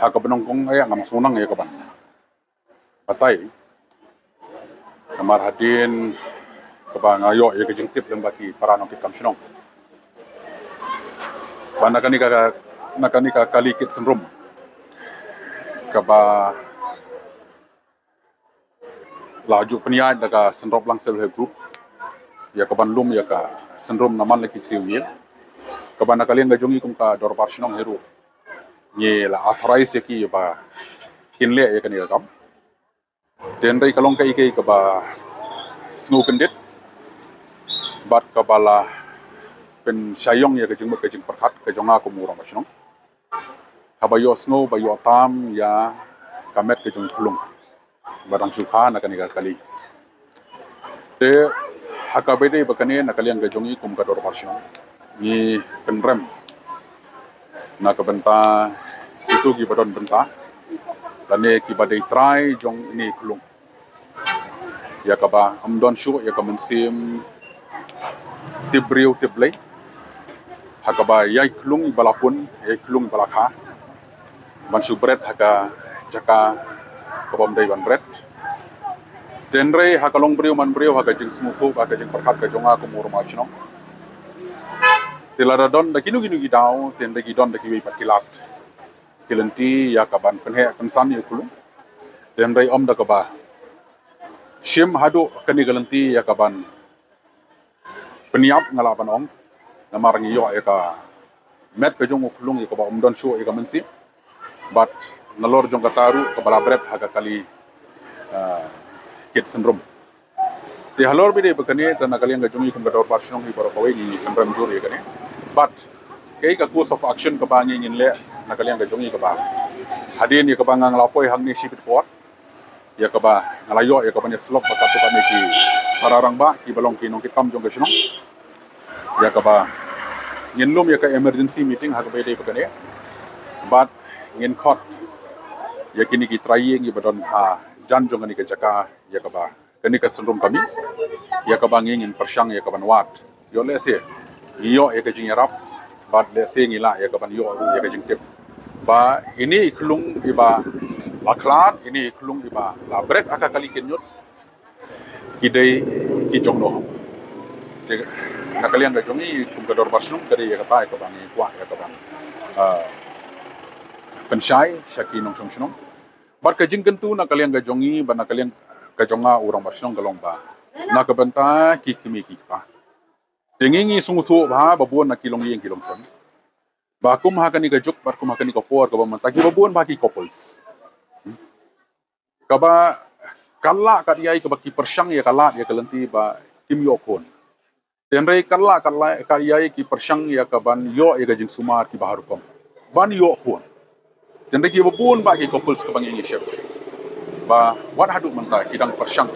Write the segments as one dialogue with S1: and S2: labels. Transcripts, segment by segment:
S1: hakabenong kong ay ngam sunang ya kaban patay kamar hadin kaba ngayo ya kejing tip lembaki para nong kitam sunong nakanika kalikit sendrom kaba laju peniai daga sendrop lang self help group ya kaban lum ya ka sendrom naman lagi triwil kaba nakalian gajongi kum ka dorbar sunong heru ye la authorize ki ba kinle ya kani kam tenrai kalong kai kai ka ba snow kendit bat kabala pen sayong ya kajing perkhat kajonga ko murang basnong habayo snow bayo tam ya kamet kajong tulung barang sukha na kani kali te hakabede bakane nakalian gajongi kum ka dor basnong ni penrem na kabenta itu gi badon benta lane ki badai try jong ini kulung ya kaba amdon shu ya kamensim tibriu tiblai hakaba yai kulung balapun yai kulung balakha man subret haka jaka kabam dai ban bret tenre hakalong briu man briu haka jing smufu haka jing perkat ka jonga ko murma chino tilara don da kinu gidau tenre gidon da kiwi patilat kilenti ya kaban penhe pensan ya kulung tenre om da kaba shim hadu kani galenti ya kaban peniap ngalaban ong namarang iyo ya ka met ka jong kulung ya kaba om don shu ya kamansi but nalor jong kataru kabala bret haga kali kit syndrome di halor bide bekane tan nakalian ga jongi kum gador parsyong hi para kawai ni kandram jur ya kane but kay ka course of action ka bangi ngin le nakalian ga jongi ka ba hadin ya ka ba ngang lapoi hang ni sipit pot ya ka ba ngalayo ya ka ba ni slop ba ka to kami ki pararang ba ki balong ki nong ki kam jong ga sinong ya ka ba ngin lum ya ka emergency meeting ha ka bide bekane but ngin khot ya kini ki trying ya badon ha jan jong ni ka jaka ya ka ba kani ka syndrome kami ya ka ba ngin persyang ya ka ban wat yo le se yo ya ka jing yarap bat le se ngila ya ka ban yo ya ka jing tip ba ini iklung iba laklat ini iklung iba la bret aka kali kenyut kidai ki jongno te nakalian ga jongi kum ka dor barsum kari ya ka ta ka ban ni kwa ya ka ban pensyai syaki nong song song bar ka jing kentu nakalian ga jongi ba nakalian ka jonga urang barsong galong ba nakabenta ki kimi ki pa tengingi sungtu ba babuan na kilong yeng kilong son ba kum ha kani gajuk bar kum ha kani kopor ka ba mantaki babuan ba ki couples kaba kala ka diai ka ba ki persyang ya kala ya kalenti ba kim yo kon tenrei kala ka diai ki persyang ya ka ban yo ya gajing sumar ki bahar kom ban yo kon tenrei ki babuan ba ki couples ka bang ingi syep ba wat hadu manta kidang persyang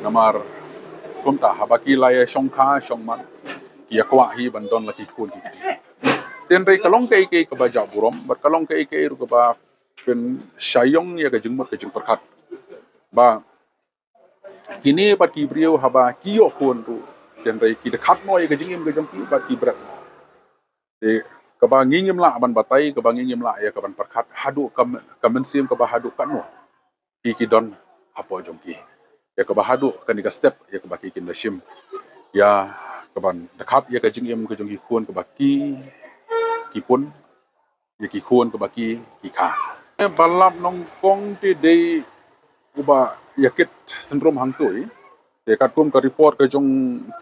S1: namar kumta habaki laya shongkha shongman ki yakwa hi bandon laki kun ki tenrei kalong kai kai ka baja burom bar kalong kai kai ru ka ba pen sayong ya ka jingmot ka jing perkat ba kini pat ki brio haba ki yo kun tu tenrei ki dekat mo ya ka jingim ka jongki ba ki brat te ka ba ngingim la ban batai ka ba ngingim la ya ka ban perkat hadu ka mensim ka ba hadu kan mo ki don hapo jongki ya ka bahadu kan ka step ya ka baki kin shim ya ka ban dekat ya ka jingim ka jongki kun ka baki ki pun ya ki kun ka baki ki ka balap nongkong ti dei uba yakit syndrome hang tu te ka tum ka report ka jong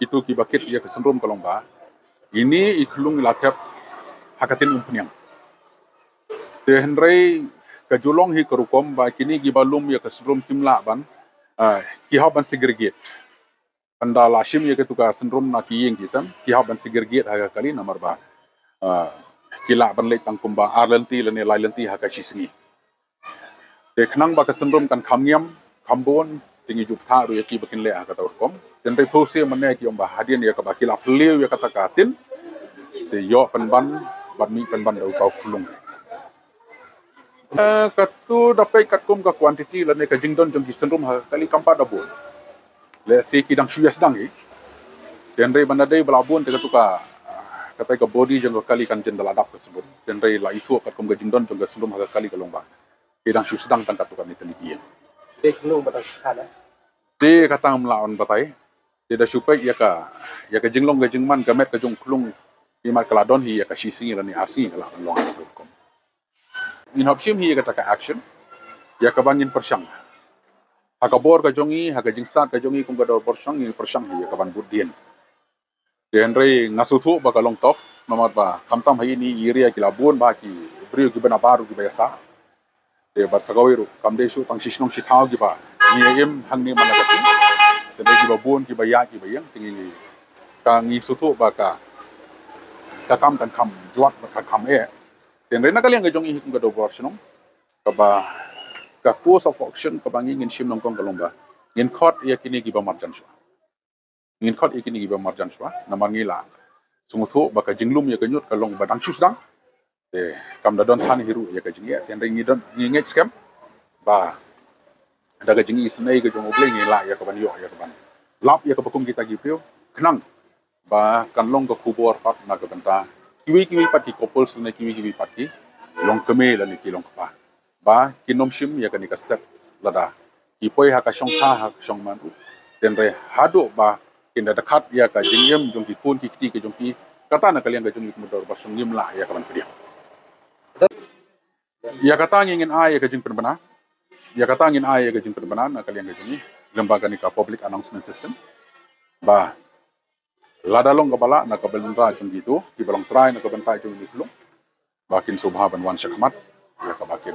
S1: kitu ki bakit ya ka syndrome kalong ba ini iklung lakap hakatin umpnyang te henrei ka julong hi karukom ba kini gibalum ya ka syndrome kimla ban ki haban segregate anda lashim ya ketu ka syndrome na ki yeng kisam ki haban segregate ha kali nomor ba kila ban le tangkum ba arlenti lene lailenti ha ka shisngi te khnang ba ka syndrome kan khamyam khambon tingi jup tha ru ya ki bakin le ha ka torkom tenre phose manne ki omba hadien ya ka ba kila pleu ya kata katin te yo penban mi penban dau kau kulung katu dapat katkum ka quantity lane ka jingdon jong syndrome ha kali kampa dabul le se ki dang suyas dang tenre bandadai balabun te katuka katai ka body jong kali kan jen daladap tersebut dan rei la itu kat kom gajing don jong selum haga kali kalong ba kedang susdang tan katukan ni tani
S2: Dek nung batang sekala.
S1: de katang mlaon batai de da supai ya ka jinglong gajing man gamet ka jong klung imat kaladon hi ya ka sisi ni asi la long kom in option hi ka taka action ya ka bangin persyang haga bor ka jongi haga jing start ka jongi kum ga dor persyang ni persyang hi ya ka ban budien Henry ngasutu baka long tof nomor ba kamtam hai ni area kilabun ba ki brio ki bana baru ki biasa de bar sagawiru kamde su tang sisnong sithau ki ba ni em hangni managati de ki ba bun ki ba ya ki ba yang tingi ka ngi sutu baka ka kam kan kam juat ba ka kam den rena kaliang ga jong i kum ga do borsionong ka ba ka course of auction ka bangi ngin sim nong kong kalomba ngin court ya kini ki ba marjan su ngin khot ikini giba marjan swa namangi la sungutho baka jinglum ya kanyut kalong badang chusdang te kam da don than hiru ya ka jingi ten ring don ngi scam ba daga jingi isnai ga jong oble ngi la ya ka ban yo ya ka ban lap ya ka bakum kita gi prio knang ba kan long ka kubor pat na ka banta kiwi pati kopol sunai kiwi pati long keme la ni kilong pa ba kinom shim ya ka ni ka step lada ipoi ha ka shong tha ha shong manu ten re hado ba kinda dekat ya ka jingem jong ki kun ki ti ke jong ki kata na kalian ga jong ki modor ba song ngim la ya ka ban pedia ya kata ngin a ya ka jing perbana ya kata ngin a ya ka jing perbana na kalian ga jong ni lembaga ni ka public announcement system ba lada long ga bala na ka belunta jong gitu ki balong try na ka banta jong ni kulong bakin subha ban wan syakmat ya ka bakin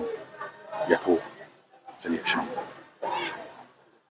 S1: ya tu selection